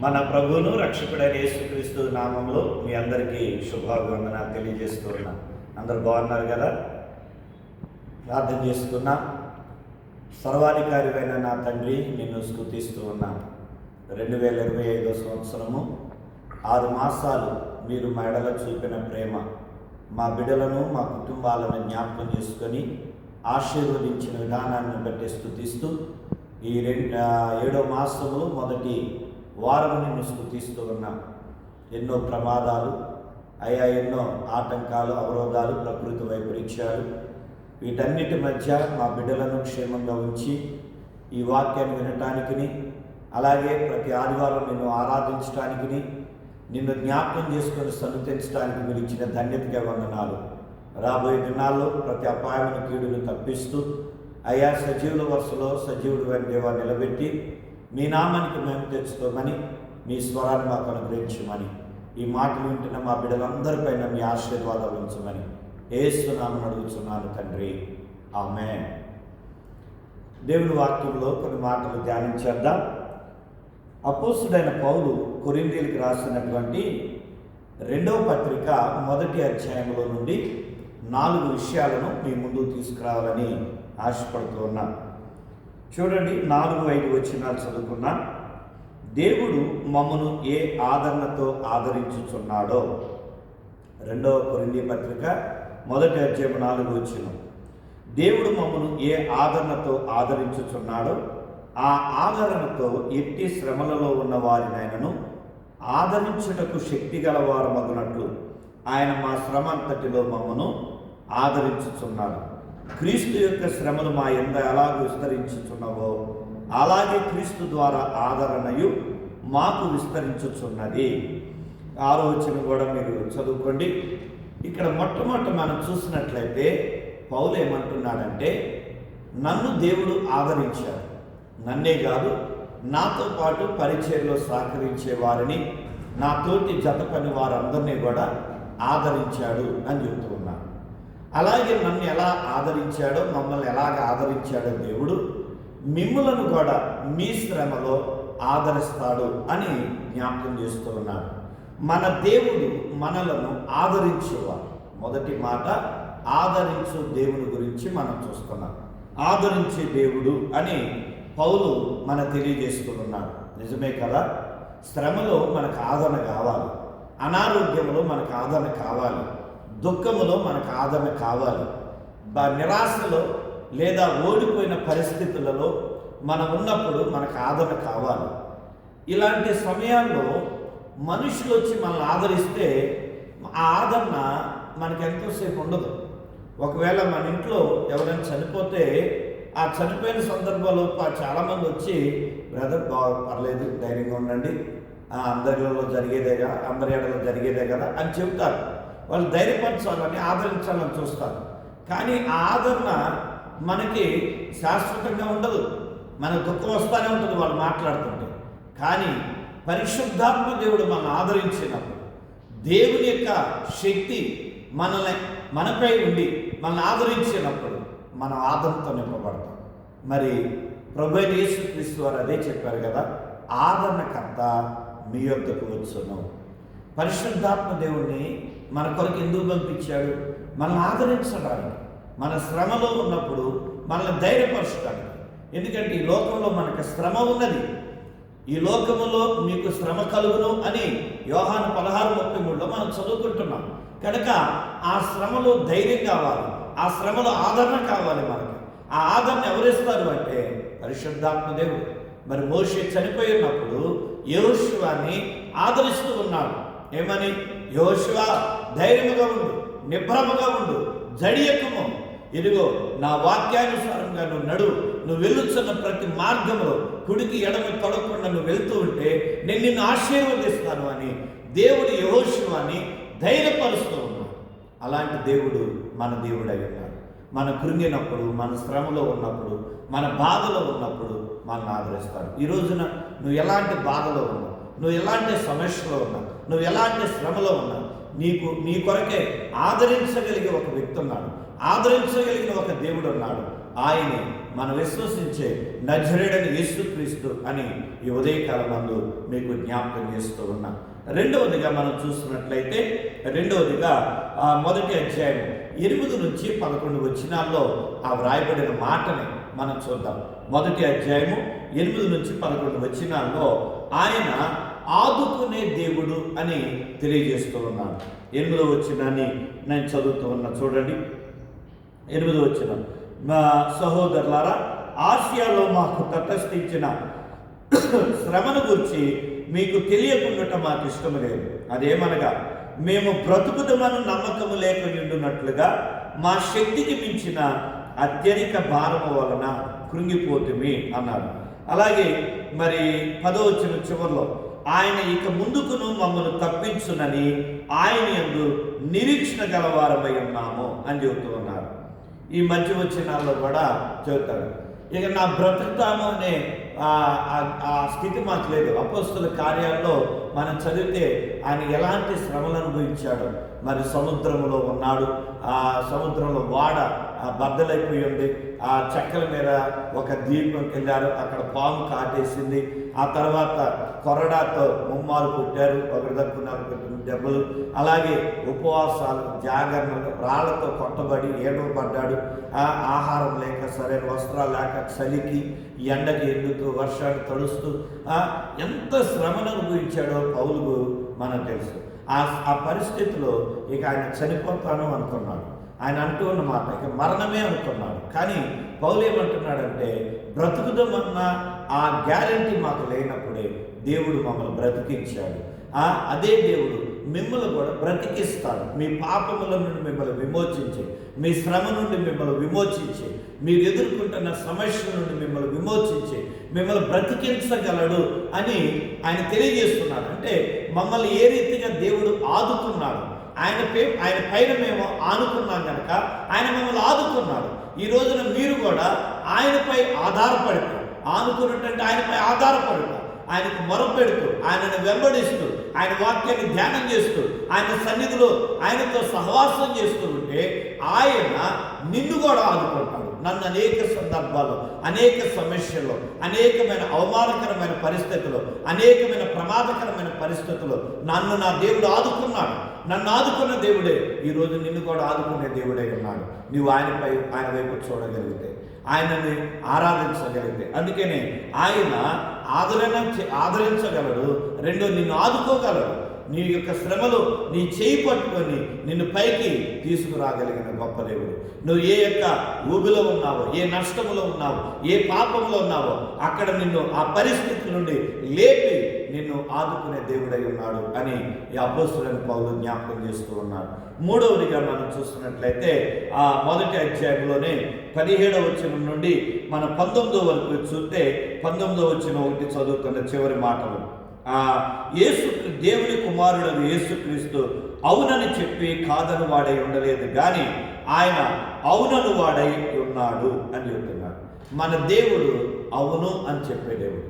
మన ప్రభువును రక్షకుడైన యేసుక్రీస్తు నామంలో మీ అందరికీ శుభాభివందనాలు తెలియజేస్తూ ఉన్నా. అందరు బాగున్నారు కదా? ప్రార్థన చేసుకున్నా. సర్వాధికారివైన నా తండ్రి, నిన్ను స్తుతిస్తూ ఉన్నాను. 2025 సంవత్సరము 6 మాసాలు మీరు మా ఎడల చూపిన ప్రేమ, మా బిడ్డలను మా కుటుంబాలను జ్ఞాపకం చేసుకొని ఆశీర్వదించిన విధానాన్ని బట్టి స్తుతిస్తూ ఈ 7వ మాసంలో మొదటి వారం నిన్ను స్తుతిస్తూ ఉన్నాం. ఎన్నో ప్రమాదాలు అయ్యా, ఎన్నో ఆటంకాలు, అవరోధాలు, ప్రకృతి వైపరీత్యాలు, వీటన్నిటి మధ్య మా బిడ్డలను క్షేమంగా ఉంచి ఈ వాక్యాన్ని వినటానికి, అలాగే ప్రతి ఆదివారం నిన్ను ఆరాధించడానికి, నిన్ను జ్ఞాపకం చేసుకొని సన్నుతించడానికి మీరు ఇచ్చిన ధన్యతగా వందనాలు. రాబోయే దినాల్లో ప్రతి అపాయమైన కీడును తప్పిస్తూ అయ్యా సజీవుల వరుసలో సజీవుడు అని దేవా నిలబెట్టి మీ నామానికి మేము తెచ్చుకోమని, మీ స్వరాన్ని మాకు అనుగ్రహించమని, ఈ మాటలు వింటున్న మా బిడ్డలందరిపైన మీ ఆశీర్వాదాలు ఉంచమని యేసు నామమున అడుగుచున్నాను తండ్రి, ఆమేన్. దేవుని వాక్యంలో కొన్ని మాటలు ధ్యానించేద్దాం. అపోస్తుడైన పౌలు కొరింథీయులకు రాసినటువంటి 2వ పత్రిక 1వ అధ్యాయంలో నుండి 4 విషయాలను మీ ముందు తీసుకురావాలని ఆశపడుతూ ఉన్నాను. చూడండి, 4-5 వచనాలు చదువుకున్నా. దేవుడు మమ్మను ఏ ఆదరణతో ఆదరించుచున్నాడో. 2వ కొరింథీ పత్రిక 1వ అధ్యాయం 4వ వచనం. దేవుడు మమ్మను ఏ ఆదరణతో ఆదరించుచున్నాడో, ఆ ఆదరణతో ఎట్టి శ్రమలలో ఉన్న వారినైనను ఆదరించుటకు శక్తి గలవారు మగునట్లు ఆయన మా శ్రమ అంతటిలో మమ్మను ఆదరించుచున్నాడు. క్రీస్తు యొక్క శ్రమలు మా యంద ఎలాగ విస్తరించుచున్నవో అలాగే క్రీస్తు ద్వారా ఆదరణయు మాకు విస్తరించుచున్నది. 6వ వచనం కూడా మీరు చదువుకోండి. ఇక్కడ మొట్టమొదట మనం చూసినట్లయితే పౌలు ఏమంటున్నాడంటే, నన్ను దేవుడు ఆదరించాడు. నన్నే కాదు, నాతో పాటు పరిచర్యలో సహకరించే వారిని, నా తోటి జత పని వారందరినీ కూడా ఆదరించాడు అని చెప్తూ ఉన్నాను. అలాగే నన్ను ఎలా ఆదరించాడో, మమ్మల్ని ఎలాగ ఆదరించాడో దేవుడు మిమ్ములను కూడా మీ శ్రమలో ఆదరిస్తాడు అని జ్ఞాపకం చేస్తూ ఉన్నాడు. మన దేవుడు మనలను ఆదరించేవాడు. మొదటి మాట, ఆదరించు దేవుని గురించి మనం చూస్తున్నాం. ఆదరించే దేవుడు అని పౌలు మన తెలియజేస్తూ ఉన్నాడు. నిజమే కదా? శ్రమలో మనకు ఆదరణ కావాలి, అనారోగ్యంలో మనకు ఆదరణ కావాలి, దుఃఖములో మనకు ఆదరణ కావాలి, నిరాశలో లేదా ఓడిపోయిన పరిస్థితులలో మనం ఉన్నప్పుడు మనకు ఆదరణ కావాలి. ఇలాంటి సమయాల్లో మనుషులు వచ్చి మనల్ని ఆదరిస్తే ఆ ఆదరణ మనకు ఎంతోసేపు ఉండదు. ఒకవేళ మన ఇంట్లో ఎవరైనా చనిపోతే ఆ చనిపోయిన సందర్భంలో చాలామంది వచ్చి, బ్రదర్ పర్లేదు, ధైర్యంగా ఉండండి, అందరిలో జరిగేదేగా, అందరి ఏడలో జరిగేదే కదా అని చెబుతారు. వాళ్ళు ధైర్యపరచాలని, ఆదరించాలని చూస్తారు. కానీ ఆ ఆదరణ మనకి శాశ్వతంగా ఉండదు. మన దుఃఖం వస్తూనే ఉంటుంది వాళ్ళు మాట్లాడుతుంటే. కానీ పరిశుద్ధాత్మ దేవుడు మనల్ని ఆదరించినప్పుడు, దేవుని యొక్క శక్తి మనపై ఉండి మనల్ని ఆదరించినప్పుడు మనం ఆదరణతో నింపబడతాం. మరి ప్రభువైన యేసుక్రీస్తు వారు అదే చెప్పారు కదా, ఆదరణకర్త మీ యొద్దకు వచ్చును. పరిశుద్ధాత్మ దేవుణ్ణి మన కొరకు ఎందుకు పంపించాడు? మనల్ని ఆదరించడానికి, మన శ్రమలో ఉన్నప్పుడు మనల్ని ధైర్యపరచడానికి. ఎందుకంటే ఈ లోకంలో మనకు శ్రమ ఉన్నది. ఈ లోకములో మీకు శ్రమ కలుగును అని యోహాను 16:33లో మనం చదువుకుంటున్నాం. కనుక ఆ శ్రమలో ధైర్యం కావాలి, ఆ శ్రమలో ఆదరణ కావాలి మనకి. ఆ ఆదరణ ఎవరిస్తారు అంటే పరిశుద్ధాత్మ దేవుడు. మరి మోషే చనిపోయి ఉన్నప్పుడు యెహోషువని ఆదరిస్తూ ఉన్నాడు. ఏమని? యెహోషువ, ధైర్యముగా ఉండు, నిబ్రమగా ఉండు, జడియకుము, ఇదిగో నా వాక్యానుసారంగా నువ్వు నడు, నువ్వు వెళ్ళుచున్న ప్రతి మార్గంలో కుడికి ఎడమ తొడకుండా నువ్వు వెళ్తూ ఉంటే నేను నిన్ను ఆశీర్వదిస్తాను అని దేవుడు యెహోషువని ధైర్యపరుస్తూ ఉన్నాడు. అలాంటి దేవుడు మన దేవుడై ఉన్నాడు. మన కృంగినప్పుడు, మన శ్రమలో ఉన్నప్పుడు, మన బాధలో ఉన్నప్పుడు మనల్ని ఆదరిస్తాడు. ఈ రోజున నువ్వు ఎలాంటి బాధలో ఉన్నావు, నువ్వు ఎలాంటి సమస్యలో ఉన్నావు, నువ్వు ఎలాంటి శ్రమలో ఉన్నావు, నీ కొరకే ఆదరించగలిగే ఒక వ్యక్తి ఉన్నాడు, ఆదరించగలిగిన ఒక దేవుడు ఉన్నాడు. ఆయనే మనం విశ్వసించే నజరేయుడైన యేసుక్రీస్తు అని ఈ ఉదయకాలం మందు మీకు జ్ఞాపకం చేస్తూ ఉన్నా. రెండవదిగా మనం చూస్తున్నట్లయితే మొదటి అధ్యాయం 8 నుంచి 11 వచనాల్లో ఆ వ్రాయబడిన మాటని మనం చూద్దాం. మొదటి అధ్యాయము 8 నుంచి 11 వచనాల్లో ఆయన ఆదుకునే దేవుడు అని తెలియజేస్తూ ఉన్నాడు. 8వ వచనాన్ని నేను చదువుతూ ఉన్నా, చూడండి. 8వ వచనం, మా సహోదరులారా, ఆసియాలో మాకు తటస్థించిన శ్రమను గురించి మీకు తెలియకుండా మాకు ఇష్టము లేదు. అదేమనగా, మేము బ్రతుకుదమను నమ్మకము లేక ఉండునట్లుగా మా శక్తికి మించిన అత్యధిక భారము వలన కృంగిపోతుమి అన్నాడు. అలాగే మరి 10వ వచనం చివరిలో, ఆయన ఇక ముందుకును మమ్మల్ని తప్పించునని ఆయన యందు నిరీక్షణ గలవారమై ఉన్నాము అని చెబుతూ ఉన్నారు. ఈ మధ్య వచనాల్లో కూడా చెబుతాడు, ఇక నా బ్రతుకుతాము అనే ఆ స్థితి మాకు లేదు. అపోస్తల కార్యాల్లో మనం చదివితే ఆయన ఎలాంటి శ్రమలు అనుభవించాడు. మరి సముద్రంలో ఉన్నాడు, ఆ సముద్రంలో వాడ బద్దలైపోయి ఉంది, ఆ చెక్కల మీద ఒక ద్వీపంకి వెళ్ళారు, అక్కడ పాము కాటేసింది. ఆ తర్వాత కొరడాతో ముమ్మారు కొట్టారు, ఒకరి దక్కున్నారు దెబ్బలు. అలాగే ఉపవాసాలు, జాగరణలు, రాళ్లతో కొట్టబడి ఏడవబడ్డాడు. ఆహారం లేక, సరైన వస్త్రాలు లేక, చలికి, ఎండకి ఎండుతూ, వర్షాన్ని తడుస్తూ ఎంత శ్రమను అనుభవించాడో పౌలుకు మనకు తెలుసు. ఆ పరిస్థితిలో ఇక ఆయన చనిపోతాను అనుకున్నాడు. ఆయన అంటూ ఉన్నమాట ఇక మరణమే అనుకున్నాడు. కానీ పౌలు ఏమంటున్నాడంటే, బ్రతుకుదమన్న ఆ గ్యారంటీ మాకు లేనప్పుడే దేవుడు మమ్మల్ని బ్రతికించాడు. అదే దేవుడు మిమ్మల్ని కూడా బ్రతికిస్తాడు. మీ పాపముల నుండి మిమ్మల్ని విమోచించి, మీ శ్రమ నుండి మిమ్మల్ని విమోచించి, మీరు ఎదుర్కొంటున్న సమస్యల నుండి మిమ్మల్ని విమోచించి మిమ్మల్ని బ్రతికించగలడు అని ఆయన తెలియజేస్తున్నాడు. అంటే మమ్మల్ని ఏ రీతిగా దేవుడు ఆదుకున్నాడు, ఆయన పైన మేము ఆనుకున్నాం కనుక ఆయన మమ్మల్ని ఆదుకున్నాడు. ఈ రోజున మీరు కూడా ఆయనపై ఆధారపడుతూ, ఆనుకున్నట్టు ఆయనపై ఆధారపడుతూ, ఆయనకు మొరపెడుతూ, ఆయనను వెంబడిస్తూ, ఆయన వాక్యాన్ని ధ్యానం చేస్తూ, ఆయన సన్నిధిలో ఆయనతో సహవాసం చేస్తూ ఉంటే ఆయన నిన్ను కూడా ఆదుకుంటాడు. నన్ను అనేక సందర్భాల్లో, అనేక సమస్యల్లో, అనేకమైన అవమానకరమైన పరిస్థితుల్లో, అనేకమైన ప్రమాదకరమైన పరిస్థితుల్లో నన్ను నా దేవుడు ఆదుకున్నాడు. నన్ను ఆదుకున్న దేవుడే ఈరోజు నిన్ను కూడా ఆదుకునే దేవుడే ఉన్నాడు. నువ్వు ఆయన వైపు చూడగలిగితే, ఆయనని ఆరాధించగలిగితే. అందుకనే ఆయన ఆదరించగలడు, రెండో నిన్ను ఆదుకోగలడు. నీ యొక్క శ్రమలో నీ చేయి పట్టుకొని నిన్ను పైకి తీసుకురాగలిగిన గొప్ప దేవుడు. నువ్వు ఏ యొక్క ఊబిలో ఉన్నావో, ఏ నష్టములో ఉన్నావో, ఏ పాపంలో ఉన్నావో అక్కడ నిన్ను ఆ పరిస్థితి నుండి లేపి నిన్ను ఆదుకునే దేవుడై ఉన్నాడు అని ఈ అపోస్తలుడైన పౌలు జ్ఞాపకం చేస్తూ ఉన్నాడు. మూడవదిగా మనం చూస్తున్నట్లయితే ఆ మొదటి అధ్యాయంలోనే 17వ వచనం నుండి మన 19వ వరకు చూస్తే 19వ వచనం ఒకటి చదువుతున్న చివరి మాటలు, దేవుని కుమారుడు యేసుక్రీస్తు అవునని చెప్పి కాదని వాడై ఉండలేదు, కానీ ఆయన అవునను వాడై ఉన్నాడు అని చెప్తున్నాడు. మన దేవుడు అవును అని చెప్పే దేవుడు,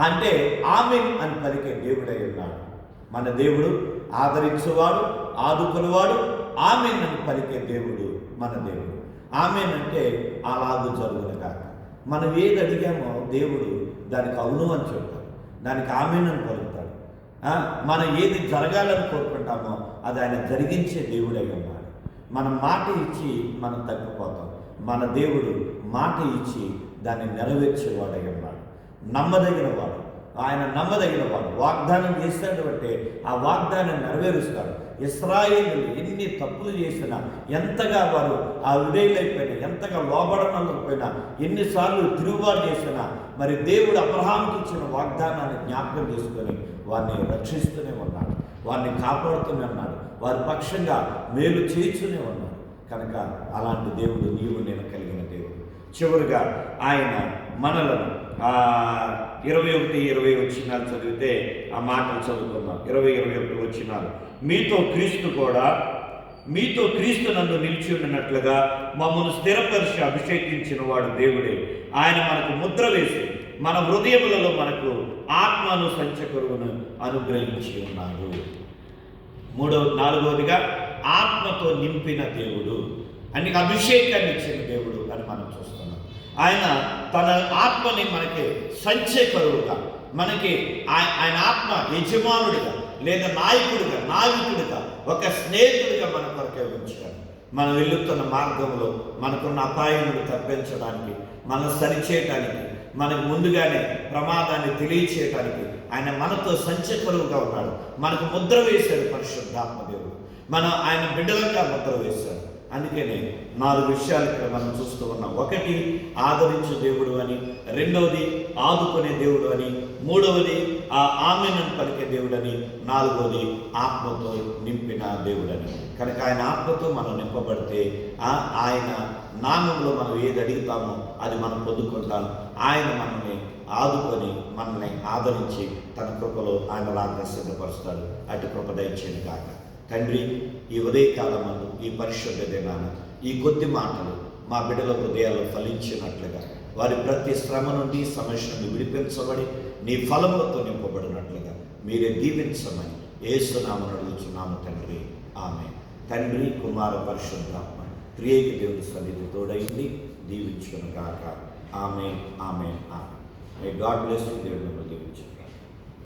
అంటే ఆమేన్ అని పలికే దేవుడై ఉన్నాడు. మన దేవుడు ఆదరించేవాడు, ఆదుకునేవాడు, ఆమేన్ అని పలికే దేవుడు మన దేవుడు. ఆమేన్ అంటే అలాగూ జరుగును కాక. మనం ఏది అడిగామో దేవుడు దానికి అవును అని చెప్తాడు, దానికి ఆమేన్ అని పలుకుతాడు. మనం ఏది జరగాలని కోరుకుంటామో అది ఆయన జరిగించే దేవుడై ఉన్నాడు. మనం మాట ఇచ్చి మనం తగ్గిపోతాం, మన దేవుడు మాట ఇచ్చి దాన్ని నెరవేర్చేవాడై ఉన్నాడు. నమ్మదగిన వాడు, ఆయన నమ్మదగిన వాడు. వాగ్దానం చేస్తాడు అంటే ఆ వాగ్దానం నెరవేరుస్తాడు. ఇశ్రాయేలు ఎన్ని తప్పులు చేసినా, ఎంతగా వారు ఆ విధేయులైపోయినా, ఎంతగా లోబడనకపోయినా, ఎన్నిసార్లు తిరుగుబాటు చేసినా, మరి దేవుడు అబ్రహాముకి ఇచ్చిన వాగ్దానాన్ని జ్ఞాపకం చేసుకొని వారిని రక్షిస్తూనే ఉన్నాడు, వారిని కాపాడుతూనే ఉన్నాడు, వారి పక్షంగా మేలు చేస్తూనే ఉన్నాడు. కనుక అలాంటి దేవుడు నీవు నేను కలిగిన దేవుడు. చివరిగా ఆయన మనలను 21-20 వచనాలు చదివితే ఆ మాటలు చదువుకున్నాం. 20-21 వచనాలు, మీతో క్రీస్తు నందు నిలిచి ఉన్నట్లుగా మమ్మల్ని స్థిరపరిచి అభిషేకించిన వాడు దేవుడే. ఆయన మనకు ముద్ర వేసి మన హృదయములలో మనకు ఆత్మను సంచకరువును అనుగ్రహించి ఉన్నాడు. నాలుగవదిగా ఆత్మతో నింపిన దేవుడు, అన్ని అభిషేకాన్ని ఇచ్చిన దేవుడు అని మనం చూస్తున్నాం. ఆయన తన ఆత్మని మనకి సంచయకరువుగా, మనకి ఆయన ఆత్మ యజమానుడిగా లేదా నాయకుడిగా ఒక స్నేహితుడిగా మన కొరకే ఉంచాడు. మనం వెళ్తున్న మార్గంలో మనకున్న అపాయములు తప్పించడానికి, మనం సరిచేయటానికి, మనకు ముందుగానే ప్రమాదాన్ని తెలియచేయటానికి ఆయన మనతో సంచకరువుగా ఉన్నాడు. మనకు ముద్ర వేశాడు పరిశుద్ధాత్మ దేవుడు. మనం ఆయన బిడ్డలంగా ముద్ర వేశాడు. అందుకని 4 విషయాలు ఇక్కడ మనం చూస్తూ ఉన్నాం. 1, ఆదరించే దేవుడు అని, 2వది ఆదుకునే దేవుడు అని, 3వది ఆమెనని పలికే దేవుడని, 4వది ఆత్మతో నింపిన దేవుడని. కనుక ఆయన ఆత్మతో మనం నింపబడితే ఆయన నామంలో మనం ఏది అడుగుతామో అది మనం పొందుకుంటాం. ఆయన మనల్ని ఆదుకొని మనల్ని ఆదరించి తన కృపలో ఆయన లాగా సిద్ధపరుస్తాడు. అటు కృప దయచేయను కాక. తండ్రి, ఈ ఉదయకాలమందు ఈ పరిశుద్ధ దినాన ఈ కొద్ది మాటలు మా బిడ్డల హృదయాల్లో ఫలించినట్లుగా, వారి ప్రతి శ్రమ నుండి సమస్య నుండి విడిపించబడి నీ ఫలములతో నింపబడినట్లుగా మీరే దీవించమని యేసునామమున అడుగుచున్నాము తండ్రి. ఆమేన్. తండ్రి, కుమార, పరిశుద్ధాత్మ త్రియేక దేవుని సన్నిధి తోడైంది దీవించును గాక. ఆమేన్, ఆమేన్, ఆమేన్. May God bless you. దేవుడు మిమ్మల్ని దీవించును.